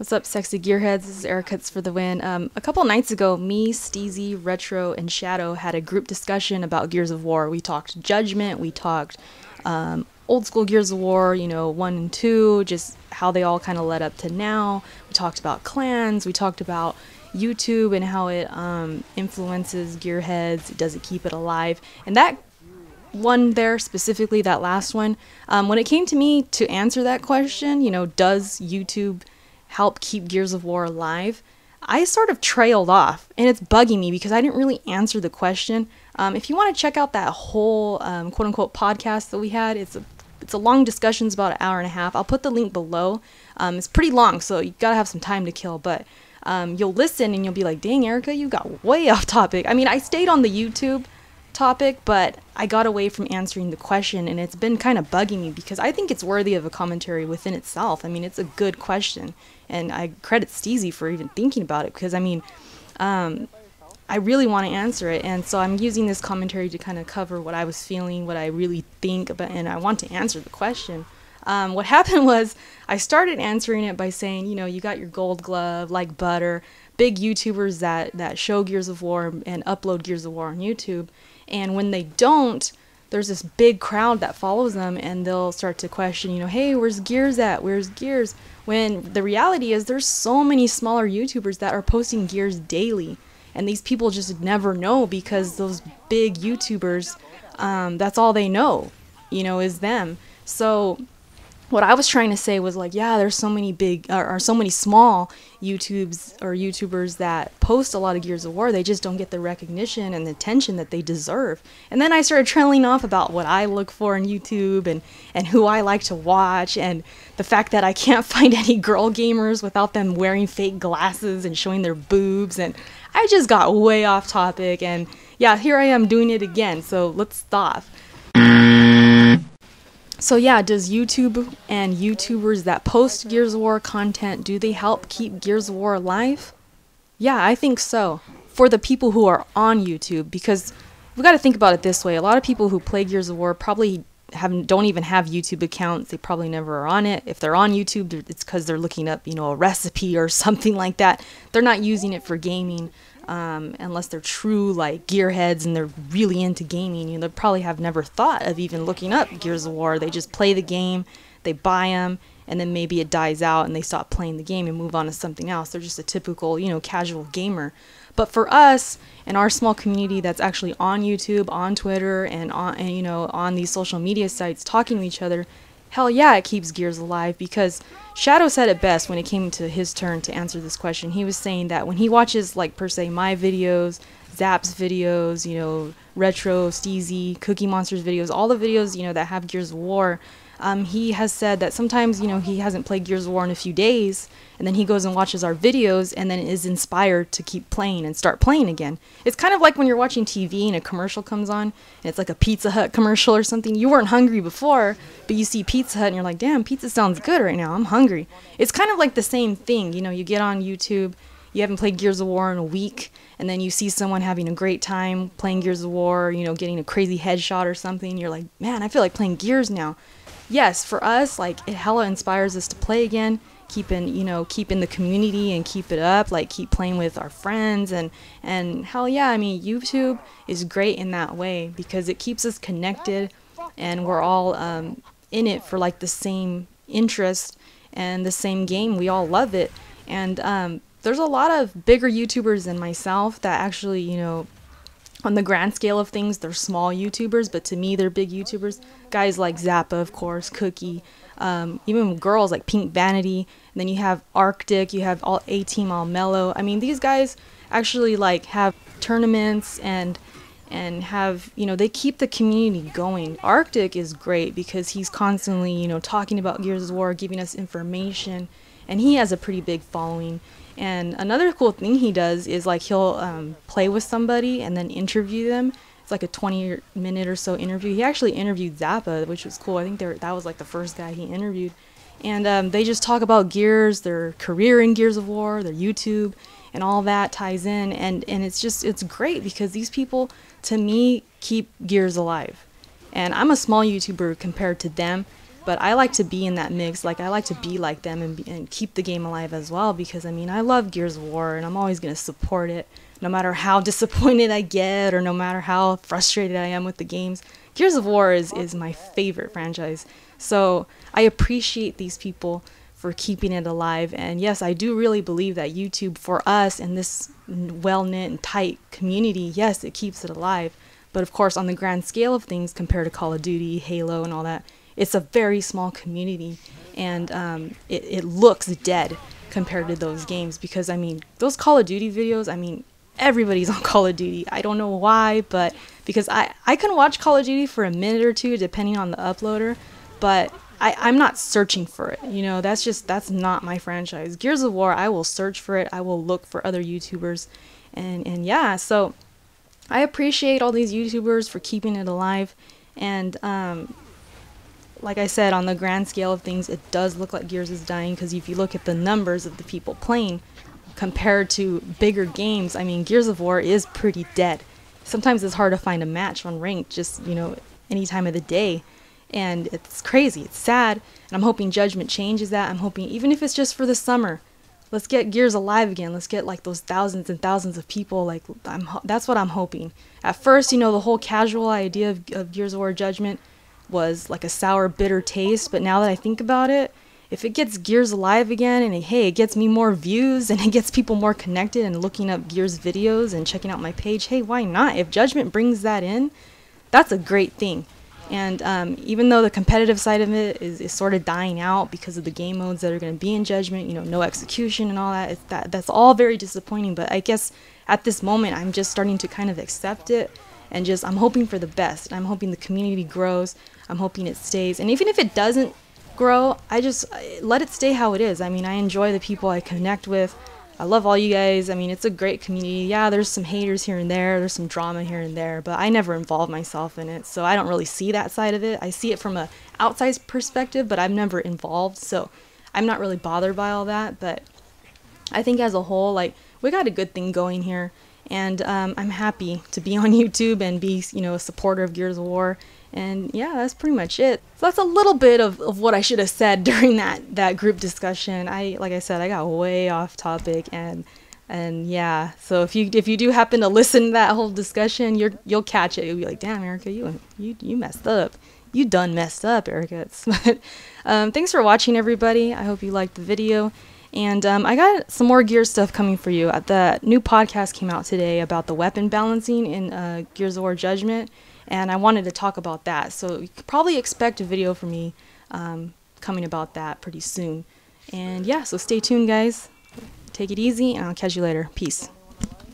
What's up, sexy gearheads? This is Ericuts for the win. A couple nights ago, me, Steezy, Retro, and Shadow had a group discussion about Gears of War. We talked Judgment, we talked old school Gears of War, 1 and 2, just how they all kind of led up to now. We talked about clans, we talked about YouTube and how it influences gearheads, does it keep it alive? And that one there, specifically that last one, when it came to me to answer that question, does YouTube help keep Gears of War alive, I sort of trailed off, and it's bugging me because I didn't really answer the question. If you want to check out that whole quote-unquote podcast that we had, it's a long discussion, it's about an hour and a half. I'll put the link below. It's pretty long, so you gotta have some time to kill, but you'll listen and you'll be like, dang, Erica, you got way off topic. I mean, I stayed on the YouTube topic, but I got away from answering the question, and it's been kind of bugging me because I think it's worthy of a commentary within itself. I mean, it's a good question, and I credit Steezy for even thinking about it because, I mean, I really want to answer it, and so I'm using this commentary to kind of cover what I was feeling, what I really think about, and I want to answer the question. What happened was I started answering it by saying, you got your gold glove, like Butter, big YouTubers that show Gears of War and upload Gears of War on YouTube. And when they don't, there's this big crowd that follows them, and they'll start to question, hey, where's Gears at? Where's Gears? When the reality is there's so many smaller YouTubers that are posting Gears daily. And these people just never know because those big YouTubers, that's all they know, is them. So what I was trying to say was like, yeah, there's so many big or so many small YouTubers that post a lot of Gears of War. They just don't get the recognition and the attention that they deserve. And then I started trailing off about what I look for in YouTube and who I like to watch, and the fact that I can't find any girl gamers without them wearing fake glasses and showing their boobs. And I just got way off topic, and yeah, here I am doing it again. So let's stop. So yeah, does YouTube and YouTubers that post Gears of War content, do they help keep Gears of War alive? Yeah, I think so. For the people who are on YouTube, because we've got to think about it this way. A lot of people who play Gears of War probably don't even have YouTube accounts. They probably never are on it. If they're on YouTube, it's because they're looking up, a recipe or something like that. They're not using it for gaming. Unless they're true like gearheads and they're really into gaming, they probably have never thought of even looking up Gears of War. They just play the game, they buy them, and then maybe it dies out and they stop playing the game and move on to something else. They're just a typical, casual gamer. But for us and our small community that's actually on YouTube, on Twitter, and on these social media sites talking to each other, hell yeah, it keeps Gears alive, because Shadow said it best when it came to his turn to answer this question. He was saying that when he watches, like, per se, my videos, Zap's videos, Retro, Steezy, Cookie Monster's videos, all the videos, that have Gears of War, he has said that sometimes, he hasn't played Gears of War in a few days, and then he goes and watches our videos and then is inspired to keep playing and start playing again. It's kind of like when you're watching TV and a commercial comes on, and it's like a Pizza Hut commercial or something. You weren't hungry before, but you see Pizza Hut and you're like, damn, pizza sounds good right now, I'm hungry. It's kind of like the same thing, you get on YouTube, you haven't played Gears of War in a week, and then you see someone having a great time playing Gears of War, getting a crazy headshot or something, you're like, man, I feel like playing Gears now. Yes, for us, like, it hella inspires us to play again, keep in the community and keep it up, like, keep playing with our friends, and hell yeah, I mean, YouTube is great in that way because it keeps us connected, and we're all in it for, like, the same interest and the same game. We all love it, and there's a lot of bigger YouTubers than myself that actually, on the grand scale of things, they're small YouTubers, but to me, they're big YouTubers. Guys like Zappa, of course, Cookie, even girls like Pink Vanity, and then you have Arctic, you have all A-Team All Mellow. I mean, these guys actually like have tournaments and have, they keep the community going. Arctic is great because he's constantly, talking about Gears of War, giving us information, and he has a pretty big following. And another cool thing he does is, like, he'll play with somebody and then interview them. It's like a 20-minute or so interview. He actually interviewed Zappa, which was cool. I think that was like the first guy he interviewed. And they just talk about Gears, their career in Gears of War, their YouTube, and all that ties in. And it's great because these people, to me, keep Gears alive. And I'm a small YouTuber compared to them. But I like to be in that mix. Like, I like to be like them and keep the game alive as well, because I mean, I love Gears of War and I'm always going to support it no matter how disappointed I get or no matter how frustrated I am with the games. Gears of War is my favorite franchise. So I appreciate these people for keeping it alive. And yes, I do really believe that YouTube, for us in this well-knit and tight community, yes, it keeps it alive. But of course, on the grand scale of things, compared to Call of Duty, Halo, and all that, it's a very small community. And it looks dead compared to those games. Because, I mean, those Call of Duty videos, I mean, everybody's on Call of Duty. I don't know why, but because I can watch Call of Duty for a minute or two, depending on the uploader. But I'm not searching for it, you know, that's not my franchise. Gears of War, I will search for it, I will look for other YouTubers, and yeah, so I appreciate all these YouTubers for keeping it alive, and like I said, on the grand scale of things, it does look like Gears is dying, because if you look at the numbers of the people playing, compared to bigger games, I mean, Gears of War is pretty dead. Sometimes it's hard to find a match on ranked, just, you know, any time of the day. And it's crazy, it's sad, and I'm hoping Judgment changes that. I'm hoping, even if it's just for the summer, let's get Gears alive again. Let's get like those thousands and thousands of people. Like, that's what I'm hoping. At first, you know, the whole casual idea of Gears of War Judgment was like a sour, bitter taste. But now that I think about it, if it gets Gears alive again, and hey, it gets me more views, and it gets people more connected and looking up Gears videos and checking out my page, hey, why not? If Judgment brings that in, that's a great thing. And even though the competitive side of it is sort of dying out because of the game modes that are going to be in Judgment, you know, no execution and all that, that's all very disappointing. But I guess at this moment, I'm just starting to kind of accept it, and just, I'm hoping for the best. I'm hoping the community grows. I'm hoping it stays. And even if it doesn't grow, I just let it stay how it is. I mean, I enjoy the people I connect with. I love all you guys. I mean, it's a great community. Yeah, there's some haters here and there. There's some drama here and there, but I never involve myself in it, so I don't really see that side of it. I see it from a outside perspective, but I'm never involved, so I'm not really bothered by all that. But I think as a whole, like, we got a good thing going here, and I'm happy to be on YouTube and be, you know, a supporter of Gears of War. And yeah, that's pretty much it. So that's a little bit of what I should have said during that group discussion. Like I said, I got way off topic, and yeah. So if you do happen to listen to that whole discussion, you'll catch it. You'll be like, damn, Erica, you messed up. You done messed up, Erica. But thanks for watching, everybody. I hope you liked the video. And I got some more Gears stuff coming for you. The new podcast came out today about the weapon balancing in Gears of War Judgment. And I wanted to talk about that. So you could probably expect a video from me coming about that pretty soon. And yeah, so stay tuned, guys. Take it easy, and I'll catch you later. Peace.